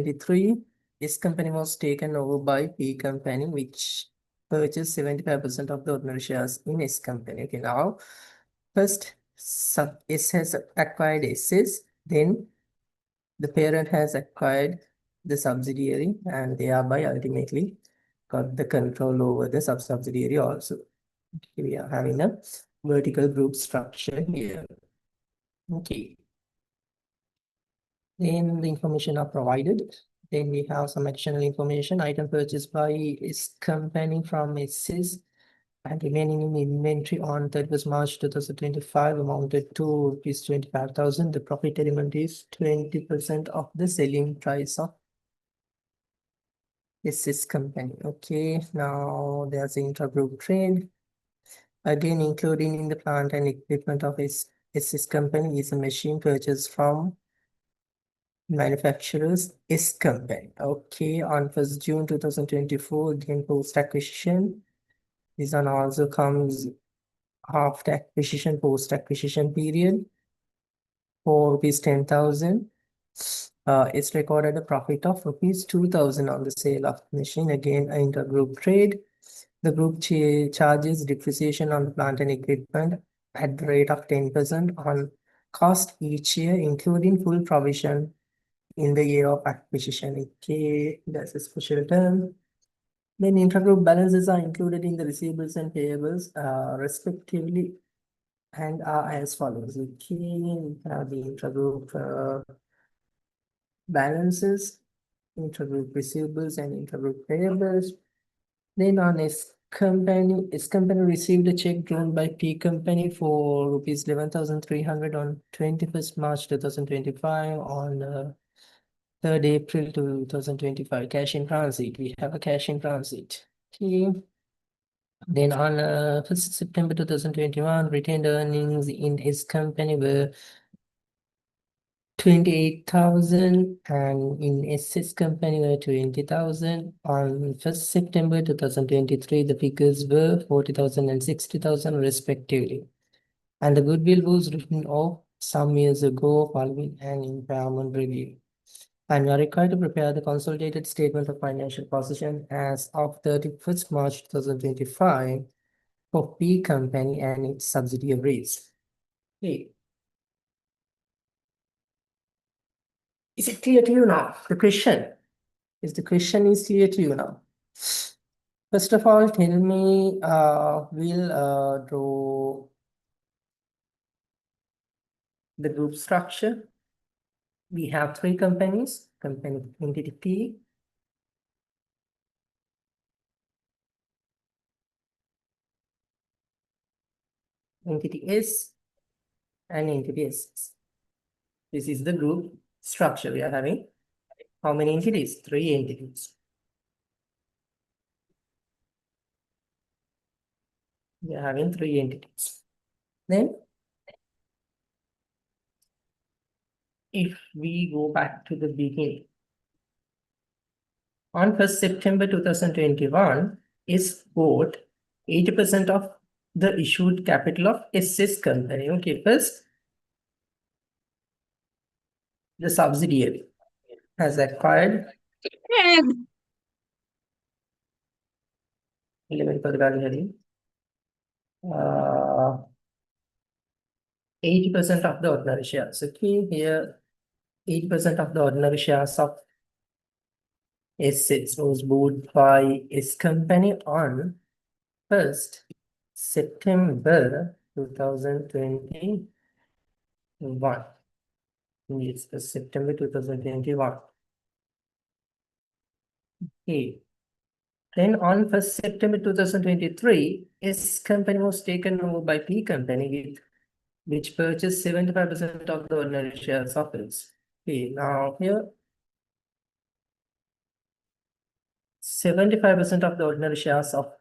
2023, S company was taken over by P company, which purchased 75% of the ordinary shares in S company. Okay, now first S has acquired SS, then the parent has acquired the subsidiary and thereby ultimately got the control over the subsidiary also. Okay, we are having a vertical group structure here. Okay. Then the information are provided. Then we have some additional information. Item purchased by S company from SS and remaining in inventory on 31st March 2025 amounted to rupees 25,000. The profit element is 20% of the selling price of SS company. Okay, now there's the intra-group trade. Again, including in the plant and equipment of SS company is a machine purchased from manufacturers S company. Okay, on 1st June 2024, again post acquisition. This one also comes after acquisition, post acquisition period for rupees 10,000. It's recorded a profit of rupees 2,000 on the sale of the machine. Again, an intergroup trade. The group charges depreciation on the plant and equipment at the rate of 10% on cost each year, including full provision in the year of acquisition. Okay, that's a special term. Then intragroup balances are included in the receivables and payables respectively and are as follows. Okay, we have the intragroup balances, intragroup receivables and intragroup payables. Then on S company received a check drawn by P company for rupees 11,300 on 21st March 2025 on 3rd April 2025, cash in transit. We have a cash in transit. Okay. Then on 1st September 2021, retained earnings in his company were 28,000 and in SS company were 20,000. On 1st September 2023, the figures were 40,000 and 60,000 respectively. And the goodwill was written off some years ago following an impairment review. And we are required to prepare the consolidated statement of financial position as of 31st March 2025 for P company and its subsidiaries. Okay. Is it clear to you now? The question is clear to you now. First of all, tell me, we'll draw the group structure. We have three companies, company entity P, entity S, and entity S. This is the group structure we are having. How many entities? Three entities. We are having three entities. Then, if we go back to the beginning, on 1st September 2021, is bought 80% of the issued capital of SS company. Okay, first, the subsidiary has acquired 80% of the ordinary shares. Okay, here 80% of the ordinary shares of S6 was bought by S company on 1st September 2021. It's September 2021. Okay. Then on 1st September 2023, S company was taken over by P company, which purchased 75% of the ordinary shares of it. Okay, now here 75% of the ordinary shares of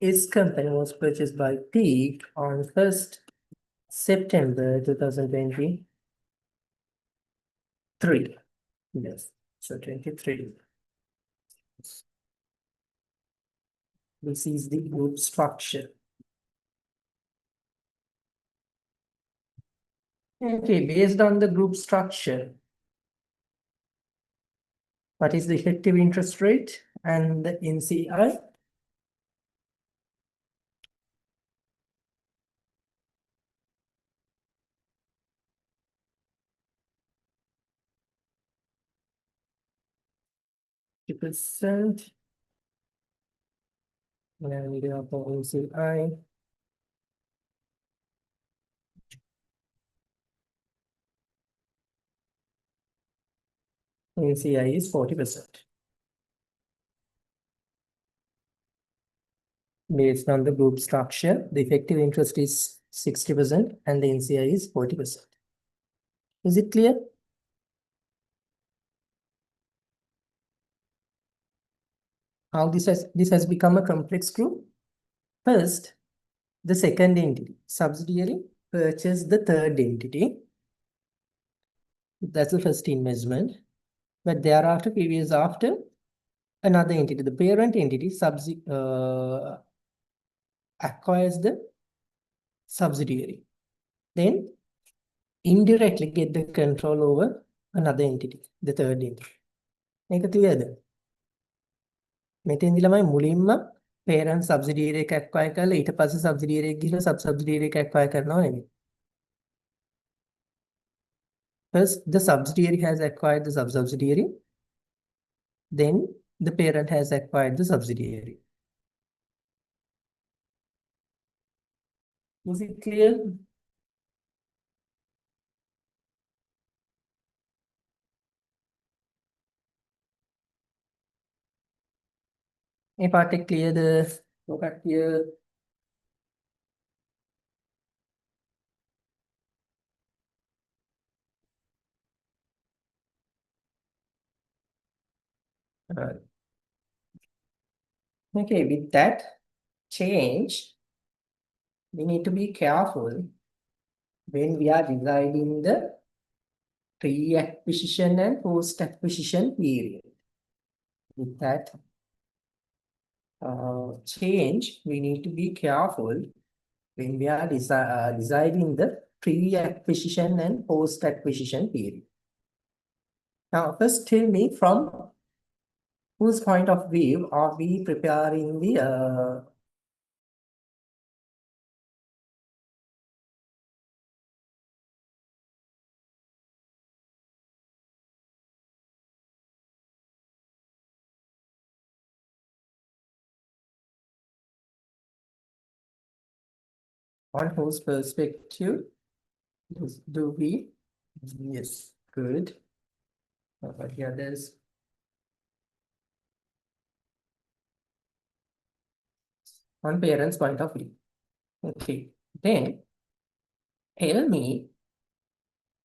S company was purchased by P on 1st September 2023. Yes, so 23. This is the group structure. Okay, based on the group structure, What is the effective interest rate and the NCI? %. And therefore NCI. NCI is 40%. Based on the group structure, the effective interest is 60% and the NCI is 40%. Is it clear? How this has become a complex group? First, the second entity, subsidiary, purchased the third entity. That's the first investment. But thereafter, few years after, another entity, the parent entity, acquires the subsidiary. Then indirectly get the control over another entity, the third entity. Make it clear then. මෙතෙන්දි ළමයි මුලින්ම parent subsidiary එක acquire කරලා ඊට පස්සේ subsidiary එක ගිහලා sub subsidiary එක acquire කරනවා නෙමෙයි. First, the subsidiary has acquired the sub subsidiary. Then the parent has acquired the subsidiary. Is it clear? මේ part එක clear the? ඔකට්ටිය okay, with that change, we need to be careful when we are deciding the pre-acquisition and post-acquisition period. With that change, we need to be careful when we are deciding the pre-acquisition and post-acquisition period. Now, first tell me from whose point of view are we preparing the on whose perspective do we? Yes, good. How about the others? On parents' point of view. Okay, then tell me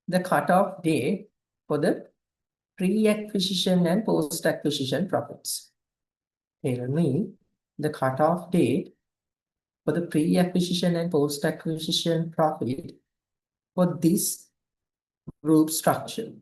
the cutoff date for the pre-acquisition and post-acquisition profits. Tell me the cutoff date for the pre-acquisition and post-acquisition profit for this group structure.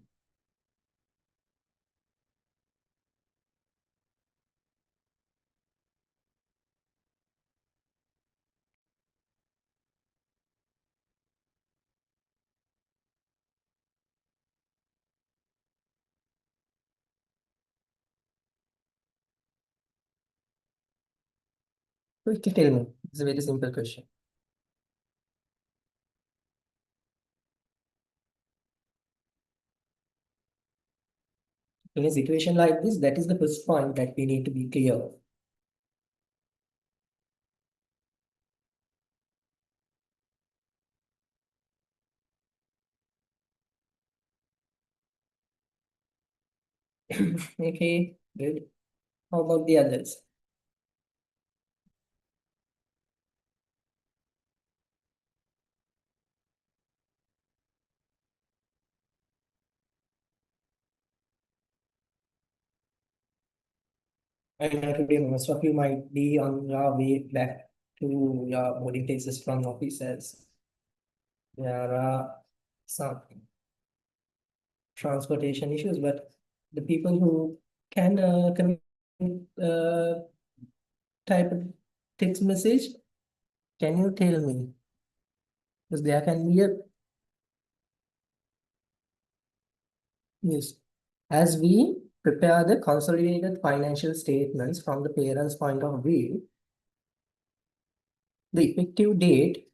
Quickly tell me. It's a very simple question. In a situation like this, that is the first point that we need to be clear of. Okay, good. How about the others? I know today most of you might be on your way back to your boarding places from offices. There are some transportation issues, but the people who can type a text message, can you tell me? Because there can be a yes. As we prepare the consolidated financial statements from the parent's point of view, the effective date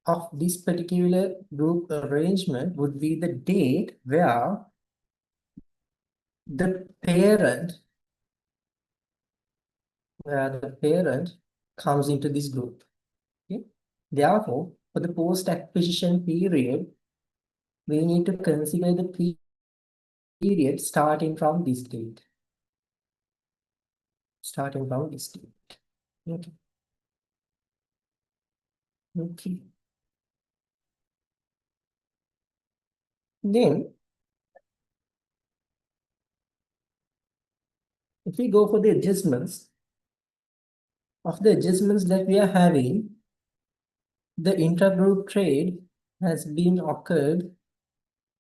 of this particular group arrangement would be the date where the parent comes into this group. Okay? Therefore, for the post-acquisition period, we need to consider the period starting from this date. Starting from this date. Okay. Okay. Then, if we go for the adjustments, of the adjustments that we are having, the intra-group trade has been occurred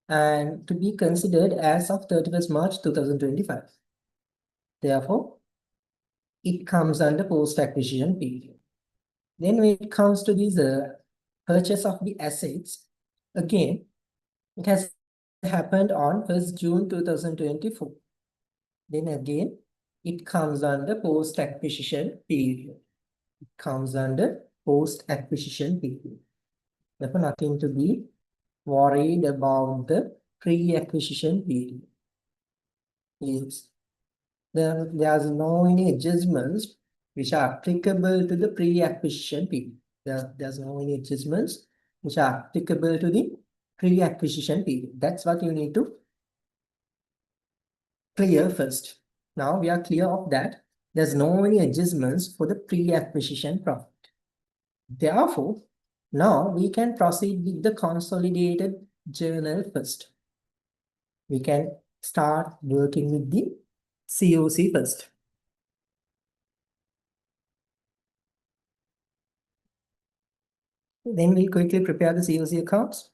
and to be considered as of 31st March 2025. Therefore, it comes under post-acquisition period. Then when it comes to this purchase of the assets, again, it has happened on 1st June 2024. Then again, it comes under post-acquisition period. It comes under post-acquisition period. Therefore, nothing to be worried about the pre-acquisition period. Yes. There's no any adjustments which are applicable to the pre-acquisition period. There's no any adjustments which are applicable to the pre-acquisition period. That's what you need to clear first. Now we are clear of that. There's no any adjustments for the pre-acquisition profit. Therefore, now we can proceed with the consolidated journal first. We can start working with the COC first. Then we'll quickly prepare the COC accounts.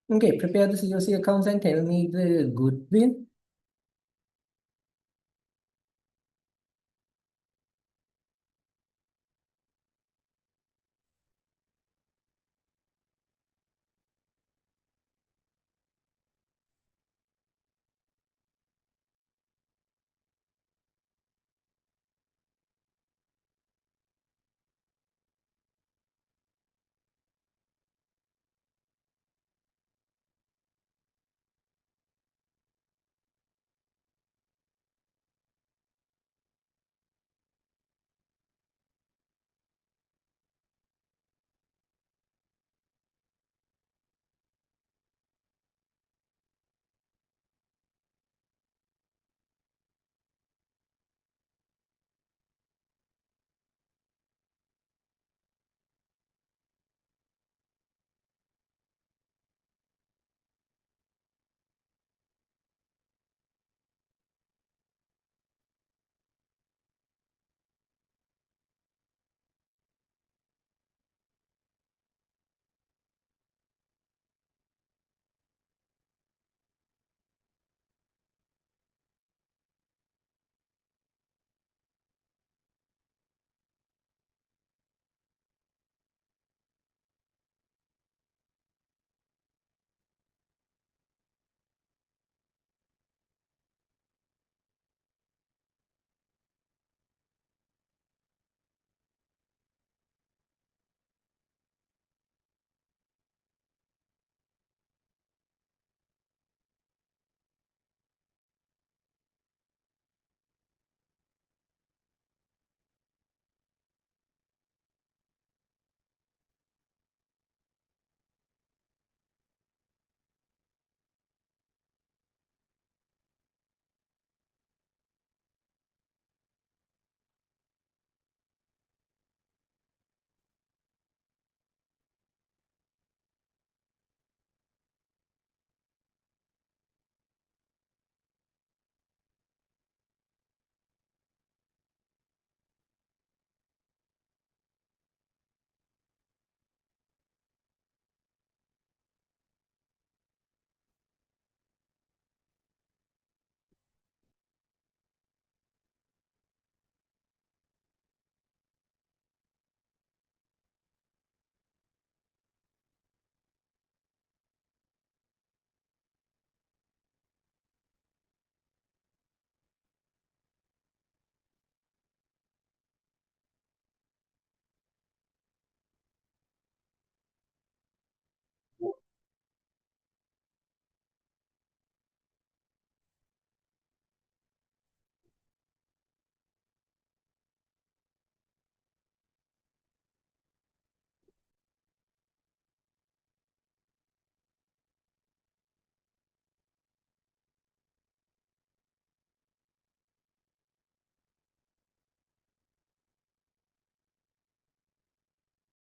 Okay, prepare the COC accounts and tell me the goodwill.